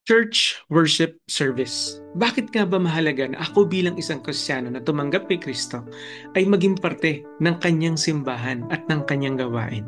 Church worship service. Bakit nga ba mahalaga na ako bilang isang Kristiyano na tumanggap kay Kristo ay maging parte ng kanyang simbahan at ng kanyang gawain?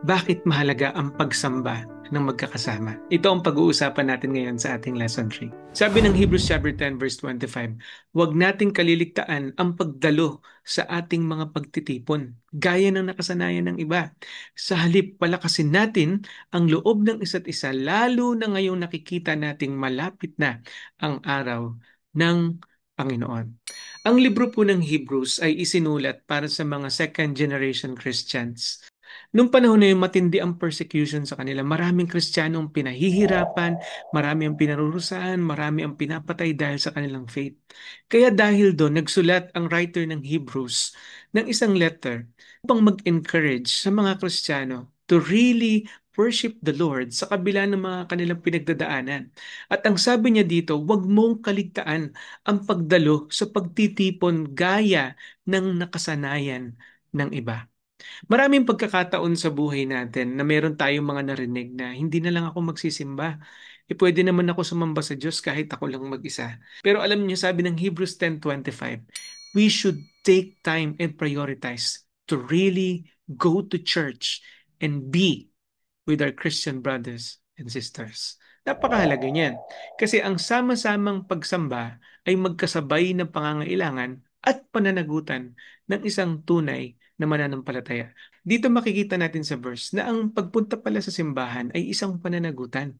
Bakit mahalaga ang pagsamba ng magkakasama? Ito ang pag-uusapan natin ngayon sa ating lesson 3. Sabi ng Hebrews chapter 10 verse 25, huwag nating kaliligtaan ang pagdalo sa ating mga pagtitipon, gaya ng nakasanayan ng iba. Sa halip palakasin natin ang loob ng isa't isa, lalo na ngayong nakikita nating malapit na ang araw ng Panginoon. Ang libro po ng Hebrews ay isinulat para sa mga second generation Christians. Nung panahon na yun, matindi ang persecution sa kanila. Maraming Kristiyanong pinahihirapan, marami ang pinarurusahan, marami ang pinapatay dahil sa kanilang faith. Kaya dahil doon, nagsulat ang writer ng Hebrews ng isang letter upang mag-encourage sa mga Kristiyano to really worship the Lord sa kabila ng mga kanilang pinagdadaanan. At ang sabi niya dito, huwag mong kaligtaan ang pagdalo sa pagtitipon gaya ng nakasanayan ng iba. Maraming pagkakataon sa buhay natin na meron tayong mga narinig na hindi na lang ako magsisimba. Pwede naman ako sumamba sa Diyos kahit ako lang mag-isa. Pero alam niyo, sabi ng Hebrews 10:25, we should take time and prioritize to really go to church and be with our Christian brothers and sisters. Napakahalaga niyan. Kasi ang sama-samang pagsamba ay magkasabay ng pangangailangan at pananagutan ng isang tunay na mananampalataya. Dito makikita natin sa verse na ang pagpunta pala sa simbahan ay isang pananagutan.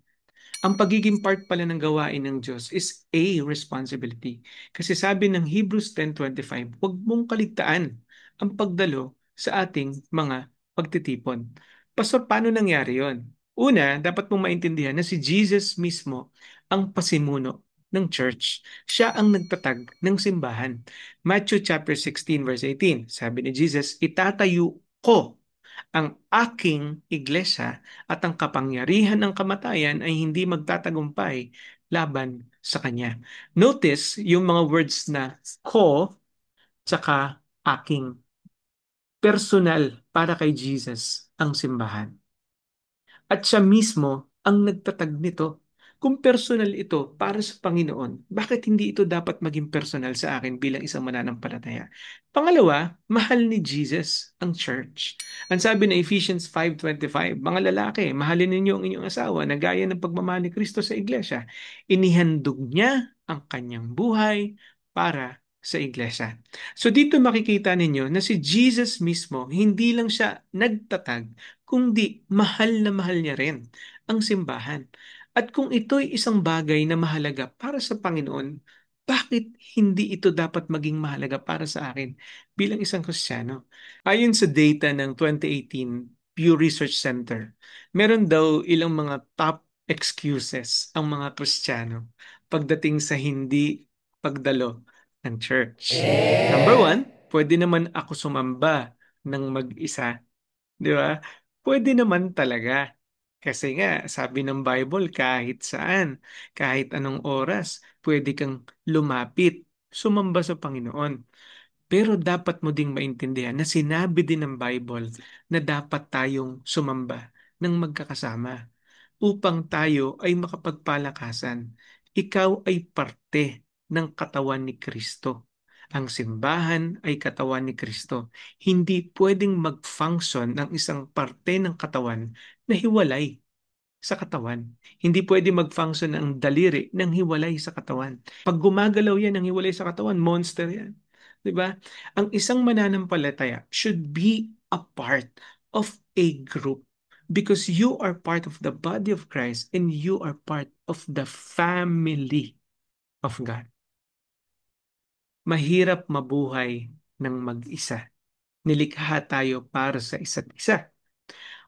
Ang pagiging part pala ng gawain ng Diyos is a responsibility. Kasi sabi ng Hebrews 10:25, huwag mong kaligtaan ang pagdalo sa ating mga pagtitipon. Pastor, paano nangyari yon? Una, dapat mong maintindihan na si Jesus mismo ang pasimuno ng church. Siya ang nagtatag ng simbahan. Matthew chapter 16 verse 18, sabi ni Jesus, itatayo ko ang aking iglesia at ang kapangyarihan ng kamatayan ay hindi magtatagumpay laban sa kanya. Notice yung mga words na ko tsaka aking. Personal para kay Jesus ang simbahan. At siya mismo ang nagtatag nito. Kung personal ito para sa Panginoon, bakit hindi ito dapat maging personal sa akin bilang isang mananampalataya? Pangalawa, mahal ni Jesus ang church. Ang sabi na Ephesians 5:25, mga lalaki, mahalin ninyo ang inyong asawa na gaya ng pagmamahal ni Kristo sa iglesia. Inihandog niya ang kanyang buhay para sa iglesia. So dito makikita ninyo na si Jesus mismo, hindi lang siya nagtatag, kundi mahal na mahal niya rin ang simbahan. At kung ito'y isang bagay na mahalaga para sa Panginoon, bakit hindi ito dapat maging mahalaga para sa akin bilang isang Kristiyano? Ayon sa data ng 2018 Pew Research Center, meron daw ilang mga top excuses ang mga Kristiyano pagdating sa hindi pagdalo ng church. Number one, pwede naman ako sumamba ng mag-isa. Di ba? Pwede naman talaga. Kasi nga, sabi ng Bible, kahit saan, kahit anong oras, pwede kang lumapit, sumamba sa Panginoon. Pero dapat mo ding maintindihan na sinabi din ng Bible na dapat tayong sumamba ng magkakasama upang tayo ay makapagpalakasan. Ikaw ay parte ng katawan ni Kristo. Ang simbahan ay katawan ni Kristo. Hindi pwedeng mag-function ng isang parte ng katawan na hiwalay sa katawan. Hindi pwede mag-function ng daliri ng hiwalay sa katawan. Pag gumagalaw yan ng hiwalay sa katawan, monster yan. 'Di ba? Ang isang mananampalataya should be a part of a group because you are part of the body of Christ and you are part of the family of God. Mahirap mabuhay ng mag-isa. Nilikha tayo para sa isa't isa.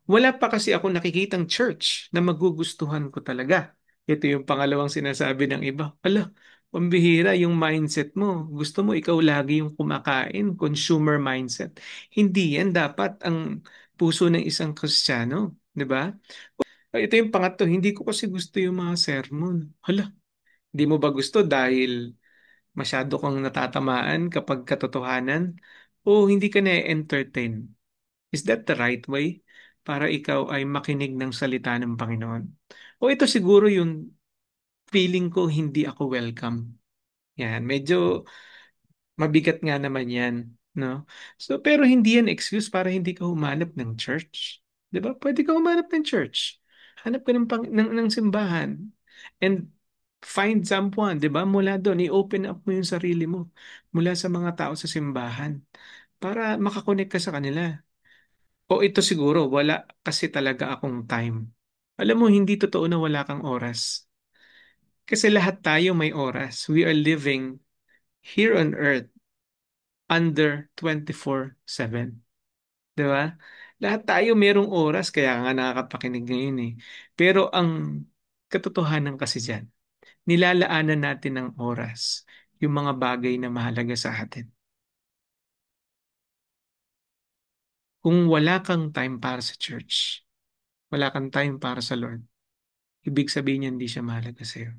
Wala pa kasi ako nakikitang church na magugustuhan ko talaga. Ito yung pangalawang sinasabi ng iba. Ala, pambihira yung mindset mo. Gusto mo ikaw lagi yung kumakain, consumer mindset. Hindi yan dapat ang puso ng isang Kristiyano, 'di ba? Ito yung pangatlo, hindi ko kasi gusto yung mga sermon. Hala, hindi mo ba gusto dahil masyado kang natatamaan kapag katotohanan o hindi ka na-entertain? Is that the right way para ikaw ay makinig ng salita ng Panginoon? O ito siguro yung feeling ko hindi ako welcome. Yan, medyo mabigat nga naman yan, no? So, pero hindi yan excuse para hindi ka humanap ng church. 'Di ba? Pwede ka humanap ng church. Hanap ka ng simbahan. And find someone, 'di ba? Mula doon, i-open up mo yung sarili mo mula sa mga tao sa simbahan para makakonect ka sa kanila. O ito siguro, wala kasi talaga akong time. Alam mo, hindi totoo na wala kang oras. Kasi lahat tayo may oras. We are living here on earth under 24/7. 'Di ba? Lahat tayo merong oras, kaya nga nakakapakinig ngayon eh. Pero ang katotohanan kasi dyan, nilalaanan natin ng oras yung mga bagay na mahalaga sa atin. Kung wala kang time para sa church, wala kang time para sa Lord, ibig sabihin niya hindi siya mahalaga sa'yo.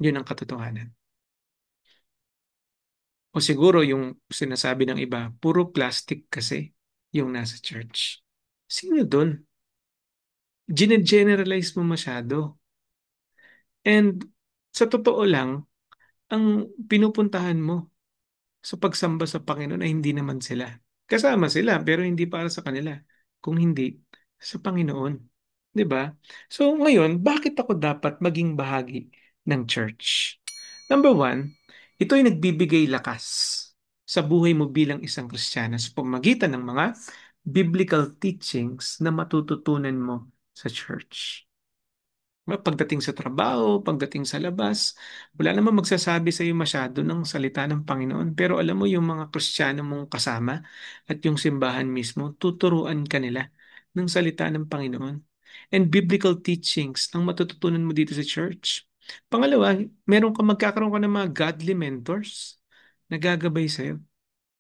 Yun ang katotohanan. O siguro yung sinasabi ng iba, puro plastic kasi yung nasa church. Sino doon? Gine-generalize mo masyado. And sa totoo lang, ang pinupuntahan mo sa pagsamba sa Panginoon ay hindi naman sila. Kasama sila, pero hindi para sa kanila. Kung hindi, sa Panginoon. 'Di ba? So ngayon, bakit ako dapat maging bahagi ng church? Number one, ito ay nagbibigay lakas sa buhay mo bilang isang Kristiyano sa pamamagitan ng mga biblical teachings na matututunan mo sa church. Pagdating sa trabaho, pagdating sa labas, wala namang magsasabi sa iyo masyado ng salita ng Panginoon. Pero alam mo yung mga Kristiyano mong kasama at yung simbahan mismo, tuturuan ka nila ng salita ng Panginoon. And biblical teachings ang matututunan mo dito sa church. Pangalawa, magkakaroon ka ng mga godly mentors na gagabay sa iyo.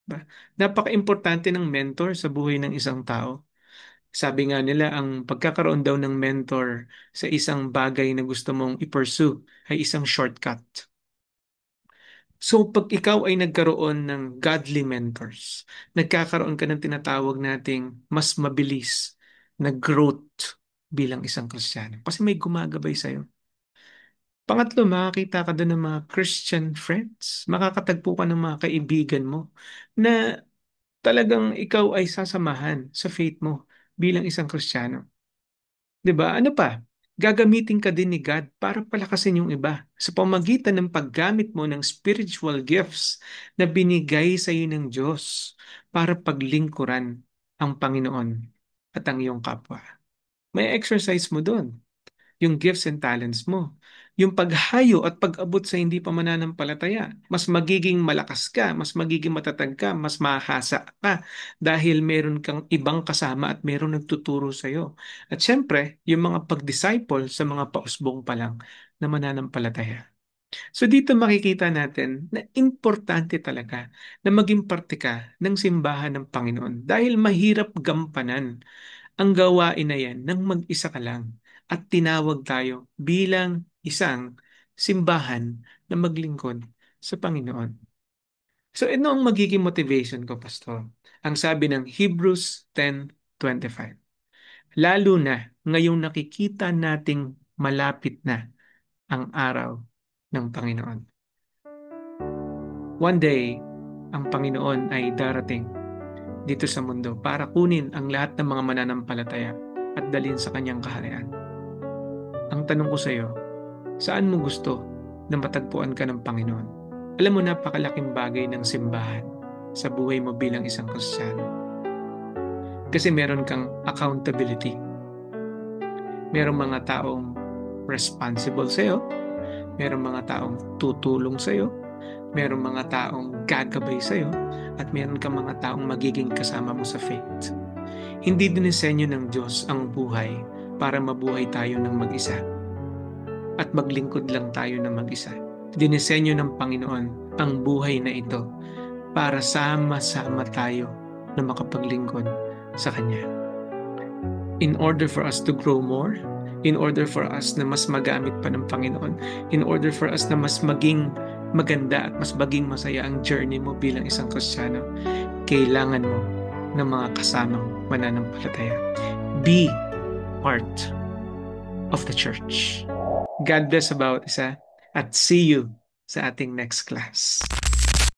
Ba? Napaka-importante ng mentor sa buhay ng isang tao. Sabi nga nila, ang pagkakaroon daw ng mentor sa isang bagay na gusto mong i-pursue ay isang shortcut. So, pag ikaw ay nagkaroon ng godly mentors, nagkakaroon ka ng tinatawag nating mas mabilis na growth bilang isang Kristiyano. Kasi may gumagabay sa'yo. Pangatlo, makakita ka doon ng mga Christian friends. Makakatagpo ka ng mga kaibigan mo na talagang ikaw ay sasamahan sa faith mo bilang isang Kristiyano. 'Di ba? Ano pa? Gagamitin ka din ni God para palakasin yung iba sa pamagitan ng paggamit mo ng spiritual gifts na binigay sa iyo ng Diyos para paglingkuran ang Panginoon at ang iyong kapwa. May exercise mo doon yung gifts and talents mo. Yung paghayo at pag-abot sa hindi pa mananampalataya. Mas magiging malakas ka, mas magiging matatag ka, mas mahasa ka dahil meron kang ibang kasama at meron nagtuturo sa iyo. At syempre, yung mga pag-disciple sa mga pausbong pa lang na mananampalataya. So dito makikita natin na importante talaga na maging parte ka ng simbahan ng Panginoon dahil mahirap gampanan ang gawain na yan nang mag-isa ka lang at tinawag tayo bilang isang simbahan na maglingkod sa Panginoon. So ito ang magiging motivation ko, Pastor. Ang sabi ng Hebrews 10:25. Lalo na ngayong nakikita nating malapit na ang araw ng Panginoon. One day, ang Panginoon ay darating dito sa mundo para kunin ang lahat ng mga mananampalataya at dalhin sa kanyang kaharian. Ang tanong ko sa iyo, saan mo gusto na matagpuan ka ng Panginoon? Alam mo, napakalaking bagay ng simbahan sa buhay mo bilang isang Kristiyano. Kasi meron kang accountability. Merong mga taong responsible sa iyo. Merong mga taong tutulong sa iyo. Merong mga taong gagabay sa iyo. At meron kang mga taong magiging kasama mo sa faith. Hindi dinisenyo ng Diyos ang buhay para mabuhay tayo ng mag-isa at maglingkod lang tayo ng mag-isa. Dinisenyo ng Panginoon ang buhay na ito para sama-sama tayo na makapaglingkod sa Kanya. In order for us to grow more, in order for us na mas magamit pa ng Panginoon, in order for us na mas maging maganda at mas maging masaya ang journey mo bilang isang Kristiyano, kailangan mo ng mga kasamang mananampalataya. Be part of the church. God bless about isa at see you sa ating next class.